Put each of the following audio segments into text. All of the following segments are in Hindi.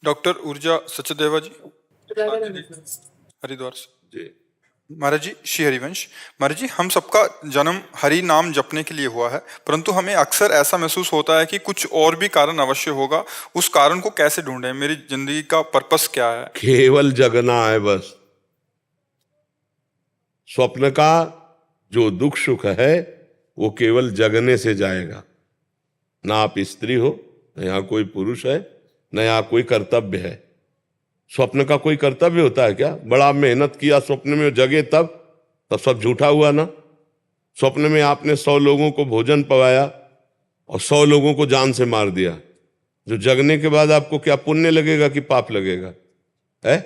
डॉक्टर ऊर्जा सचदेवा जी, हरिद्वार से। जी। महाराज जी, श्री हरिवंश। महाराज जी, हम सबका जन्म हरि नाम जपने के लिए हुआ है, परंतु हमें अक्सर ऐसा महसूस होता है कि कुछ और भी कारण अवश्य होगा। उस कारण को कैसे ढूंढें? मेरी जिंदगी का पर्पस क्या है? केवल जगना है बस। स्वप्न का जो दुख सुख है वो केवल जगने से जाएगा। ना आप स्त्री हो, न यहाँ कोई पुरुष है, न यहाँ कोई कर्तव्य है। स्वप्न का कोई कर्तव्य होता है क्या? बड़ा मेहनत किया स्वप्न में जगे तब सब झूठा हुआ ना। स्वप्न में आपने 100 लोगों को भोजन पवाया और 100 लोगों को जान से मार दिया। जो जगने के बाद आपको क्या पुण्य लगेगा कि पाप लगेगा? है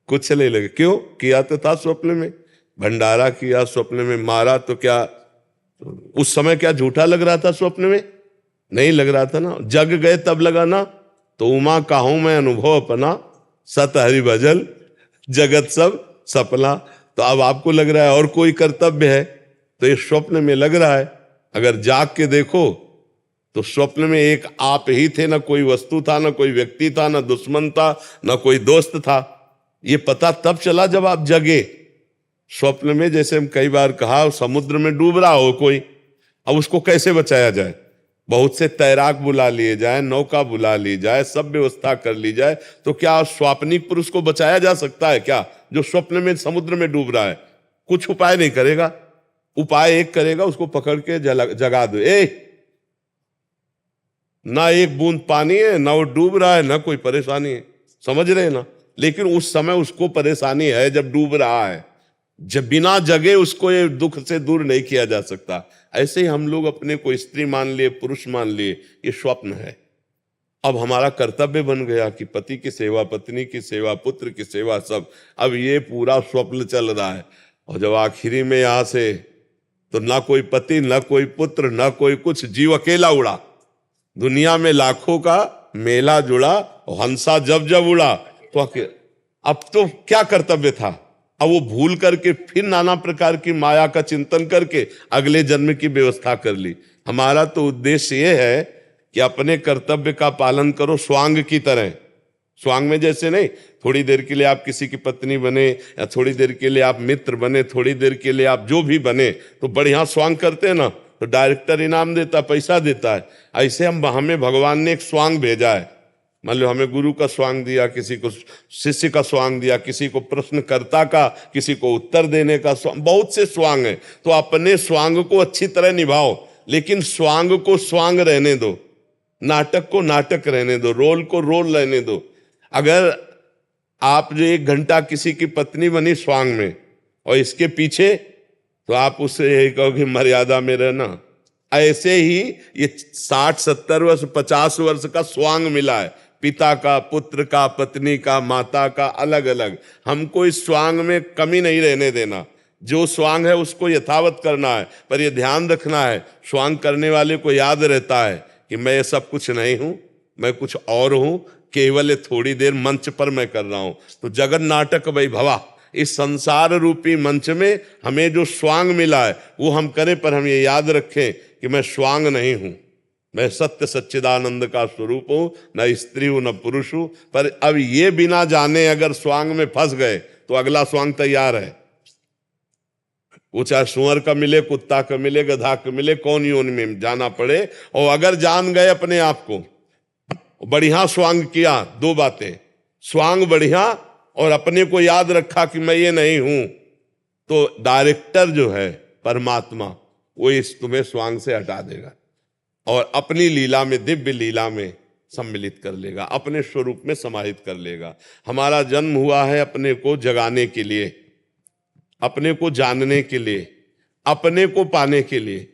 कुछ नहीं लगे। क्यों? किया तो था स्वप्न में, भंडारा किया स्वप्न में, मारा तो क्या उस समय क्या झूठा लग रहा था? स्वप्न में नहीं लग रहा था ना। जग गए तब लगा ना। तो उमा काहूं मैं अनुभव अपना, सत हरि भजल जगत सब सपना। तो अब आपको लग रहा है और कोई कर्तव्य है, तो ये स्वप्न में लग रहा है। अगर जाग के देखो तो स्वप्न में एक आप ही थे, ना कोई वस्तु था, ना कोई व्यक्ति था, ना दुश्मन था, ना कोई दोस्त था। ये पता तब चला जब आप जगे। स्वप्न में जैसे हम कई बार कहा, समुद्र में डूब रहा हो कोई, अब उसको कैसे बचाया जाए? बहुत से तैराक बुला लिए जाए, नौका बुला ली जाए, सब व्यवस्था कर ली जाए, तो क्या स्वाप्निक पुरुष को बचाया जा सकता है क्या? जो स्वप्न में समुद्र में डूब रहा है कुछ उपाय नहीं करेगा। उपाय एक करेगा, उसको पकड़ के जगा दो। ना एक बूंद पानी है, ना वो डूब रहा है, ना कोई परेशानी है। समझ रहे ना? लेकिन उस समय उसको परेशानी है जब डूब रहा है। जब बिना जगे उसको ये दुख से दूर नहीं किया जा सकता। ऐसे ही हम लोग अपने को स्त्री मान लिए, पुरुष मान लिए, ये स्वप्न है। अब हमारा कर्तव्य बन गया कि पति की सेवा, पत्नी की सेवा, पुत्र की सेवा, सब। अब ये पूरा स्वप्न चल रहा है। और जब आखिरी में यहां से तो ना कोई पति, ना कोई पुत्र, ना कोई कुछ, जीव अकेला उड़ा। दुनिया में लाखों का मेला जुड़ा, हंसा जब जब उड़ा। तो अब तो क्या कर्तव्य था? अब वो भूल करके फिर नाना प्रकार की माया का चिंतन करके अगले जन्म की व्यवस्था कर ली। हमारा तो उद्देश्य ये है कि अपने कर्तव्य का पालन करो स्वांग की तरह। स्वांग में जैसे नहीं, थोड़ी देर के लिए आप किसी की पत्नी बने, या थोड़ी देर के लिए आप मित्र बने, थोड़ी देर के लिए आप जो भी बने, तो बढ़िया स्वांग करते हैं ना, तो डायरेक्टर इनाम देता, पैसा देता है। ऐसे हमें भगवान ने एक स्वांग भेजा है। मान लो हमें गुरु का स्वांग दिया, किसी को शिष्य का स्वांग दिया, किसी को प्रश्नकर्ता का, किसी को उत्तर देने का स्वांग, बहुत से स्वांग है। तो अपने स्वांग को अच्छी तरह निभाओ, लेकिन स्वांग को स्वांग रहने दो, नाटक को नाटक रहने दो, रोल को रोल रहने दो। अगर आप जो 1 घंटा किसी की पत्नी बनी स्वांग में, और इसके पीछे, तो आप उससे यही कहो कि मर्यादा में रहना। ऐसे ही ये 60-70 वर्ष 50 वर्ष का स्वांग मिला है, पिता का, पुत्र का, पत्नी का, माता का, अलग अलग। हमको इस स्वांग में कमी नहीं रहने देना। जो स्वांग है उसको यथावत करना है, पर यह ध्यान रखना है, स्वांग करने वाले को याद रहता है कि मैं ये सब कुछ नहीं हूं, मैं कुछ और हूं, केवल थोड़ी देर मंच पर मैं कर रहा हूं। तो जगन नाटक वैभवा, इस संसार रूपी मंच में हमें जो स्वांग मिला है वो हम करें, पर हम ये याद रखें कि मैं स्वांग नहीं हूं, मैं सत्य सच्चिदानंद का स्वरूप हूं, न स्त्री हूं न पुरुष हूं। पर अब ये बिना जाने अगर स्वांग में फंस गए तो अगला स्वांग तैयार है। वो चाहे सुअर का मिले, कुत्ता का मिले, गधा का मिले, कौन योनि में जाना पड़े। और अगर जान गए अपने आप को, बढ़िया स्वांग किया, 2 बातें, स्वांग बढ़िया और अपने को याद रखा कि मैं ये नहीं हूं, तो डायरेक्टर जो है परमात्मा, वो इस तुम्हें स्वांग से हटा देगा और अपनी लीला में, दिव्य लीला में सम्मिलित कर लेगा, अपने स्वरूप में समाहित कर लेगा। हमारा जन्म हुआ है अपने को जगाने के लिए, अपने को जानने के लिए, अपने को पाने के लिए।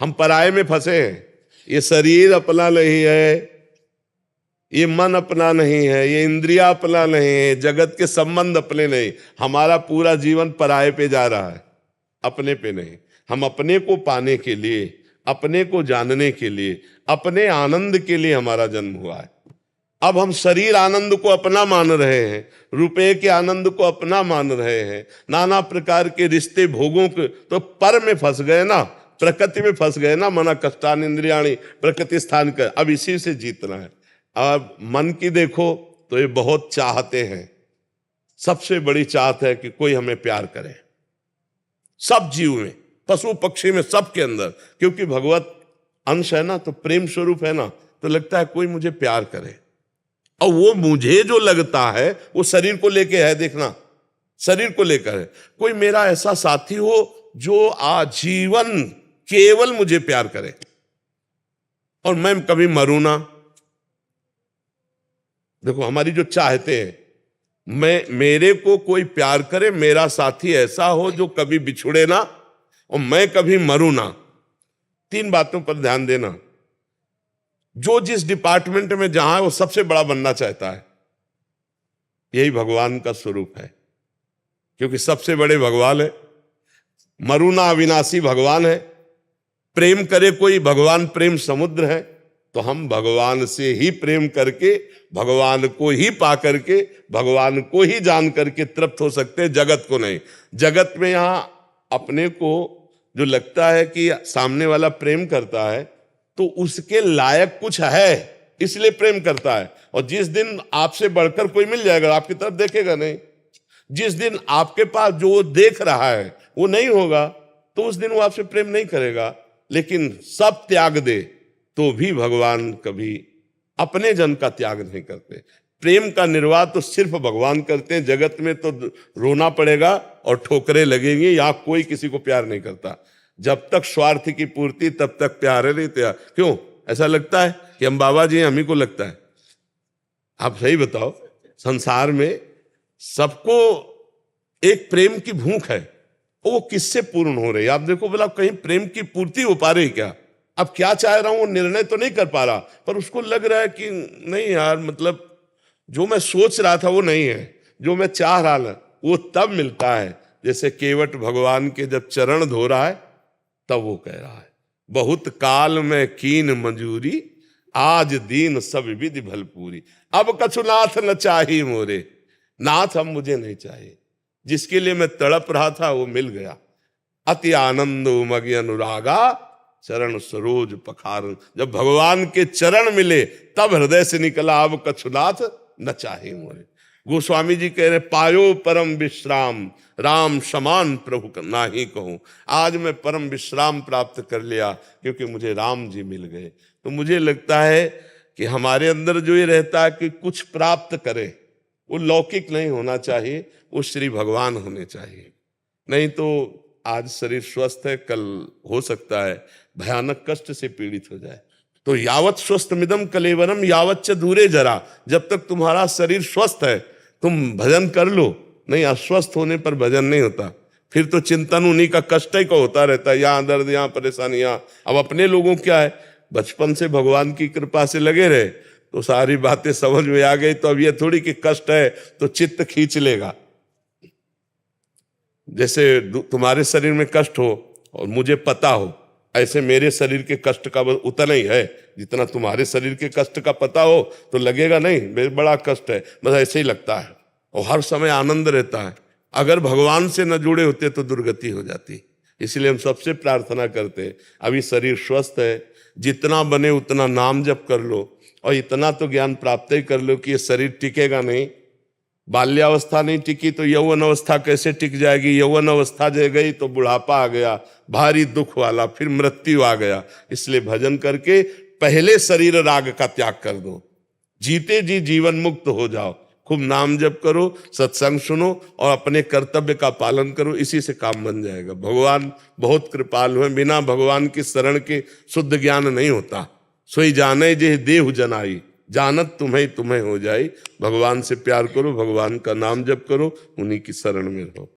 हम पराये में फंसे हैं। ये शरीर अपना नहीं है, ये मन अपना नहीं है, ये इंद्रिया अपना नहीं है, जगत के संबंध अपने नहीं। हमारा पूरा जीवन पराये पे जा रहा है, अपने पे नहीं। हम अपने को पाने के लिए, अपने को जानने के लिए, अपने आनंद के लिए हमारा जन्म हुआ है। अब हम शरीर आनंद को अपना मान रहे हैं, रुपए के आनंद को अपना मान रहे हैं, नाना प्रकार के रिश्ते भोगों के, तो पर में फंस गए ना, प्रकृति में फंस गए ना। मना कष्टान इंद्रियाणी प्रकृति स्थान का। अब इसी से जीतना है। अब मन की देखो तो ये बहुत चाहते हैं, सबसे बड़ी चाहत है कि कोई हमें प्यार करे, सब जीव में, पशु पक्षी में, सबके अंदर, क्योंकि भगवत अंश है ना, तो प्रेम स्वरूप है ना, तो लगता है कोई मुझे प्यार करे। और वो मुझे जो लगता है वो शरीर को लेके है, देखना, शरीर को लेकर है। कोई मेरा ऐसा साथी हो जो आजीवन केवल मुझे प्यार करे और मैं कभी मरूं ना। देखो हमारी जो चाहते हैं, मेरे को कोई प्यार करे, मेरा साथी ऐसा हो जो कभी बिछुड़े ना और मैं कभी मरूं ना। 3 बातों पर ध्यान देना। जो जिस डिपार्टमेंट में जहां है वो सबसे बड़ा बनना चाहता है, यही भगवान का स्वरूप है, क्योंकि सबसे बड़े भगवान है। मरुना अविनाशी भगवान है। प्रेम करे कोई, भगवान प्रेम समुद्र है। तो हम भगवान से ही प्रेम करके, भगवान को ही पा करके, भगवान को ही जान करके तृप्त हो सकते हैं, जगत को नहीं। जगत में यहां अपने को जो लगता है कि सामने वाला प्रेम करता है तो उसके लायक कुछ है, इसलिए प्रेम करता है। और जिस दिन आपसे बढ़कर कोई मिल जाएगा, आपकी तरफ देखेगा नहीं। जिस दिन आपके पास जो देख रहा है वो नहीं होगा, तो उस दिन वो आपसे प्रेम नहीं करेगा। लेकिन सब त्याग दे तो भी भगवान कभी अपने जन का त्याग नहीं करते। प्रेम का निर्वाह तो सिर्फ भगवान करते हैं। जगत में तो रोना पड़ेगा और ठोकरें लगेंगी, या कोई किसी को प्यार नहीं करता। जब तक स्वार्थ की पूर्ति तब तक प्यार नहीं त्याग। क्यों ऐसा लगता है कि हम बाबा जी हैं, हम ही को लगता है? आप सही बताओ, संसार में सबको एक प्रेम की भूख है, वो किससे पूर्ण हो रही है? आप देखो बोला कहीं प्रेम की पूर्ति हो पा रही क्या? अब क्या चाह रहा हूं वो निर्णय तो नहीं कर पा रहा, पर उसको लग रहा है कि नहीं यार, मतलब जो मैं सोच रहा था वो नहीं है, जो मैं चाह रहा था वो तब मिलता है। जैसे केवट भगवान के जब चरण धो रहा है तब वो कह रहा है, बहुत काल में कीन मंजूरी, आज दीन सब विधि भलपूरी। अब कछु नाथ न चाही मोरे, नाथ अब मुझे नहीं चाहिए। जिसके लिए मैं तड़प रहा था वो मिल गया। अति आनंद उमगी अनुरागा, चरण सरोज पखारन। जब भगवान के चरण मिले तब हृदय से निकला, अब कछु नाथ न चाहे मोरे। गोस्वामी जी कह रहे, पायो परम विश्राम, राम समान प्रभु नाही कहूं। आज मैं परम विश्राम प्राप्त कर लिया क्योंकि मुझे राम जी मिल गए। तो मुझे लगता है कि हमारे अंदर जो ये रहता है कि कुछ प्राप्त करे, वो लौकिक नहीं होना चाहिए, वो श्री भगवान होने चाहिए। नहीं तो आज शरीर स्वस्थ है, कल हो सकता है भयानक कष्ट से पीड़ित हो जाए। तो यावत स्वस्थ मिदम कलेवरम यावच्च दूरे जरा। जब तक तुम्हारा शरीर स्वस्थ है तुम भजन कर लो, नहीं अस्वस्थ होने पर भजन नहीं होता। फिर तो चिंतन उन्हीं का कष्ट ही का होता रहता है, यहाँ दर्द, यहाँ परेशानी, यहाँ। अब अपने लोगों क्या है, बचपन से भगवान की कृपा से लगे रहे तो सारी बातें समझ में आ गई। तो अब ये थोड़ी कि कष्ट है तो चित्त खींच लेगा। जैसे तुम्हारे शरीर में कष्ट हो और मुझे पता हो, ऐसे मेरे शरीर के कष्ट का उतना ही है जितना तुम्हारे शरीर के कष्ट का पता हो, तो लगेगा नहीं बड़ा कष्ट है, बस ऐसे ही लगता है। और हर समय आनंद रहता है। अगर भगवान से न जुड़े होते तो दुर्गति हो जाती। इसलिए हम सबसे प्रार्थना करते हैं, अभी शरीर स्वस्थ है, जितना बने उतना नाम जप कर लो, और इतना तो ज्ञान प्राप्त ही कर लो कि ये शरीर टिकेगा नहीं। बाल्यावस्था नहीं टिकी तो यौवन अवस्था कैसे टिक जाएगी? यौवन अवस्था जो गई तो बुढ़ापा आ गया, भारी दुख वाला, फिर मृत्यु आ गया। इसलिए भजन करके पहले शरीर राग का त्याग कर दो, जीते जी जीवन मुक्त हो जाओ। खूब नाम जप करो, सत्संग सुनो और अपने कर्तव्य का पालन करो, इसी से काम बन जाएगा। भगवान बहुत कृपालु है, बिना भगवान की शरण के शुद्ध ज्ञान नहीं होता। सोई जाने जे देहु जनाई, जानत तुम्हें तुम्हें हो जाए। भगवान से प्यार करो, भगवान का नाम जप करो, उन्हीं की शरण में रहो।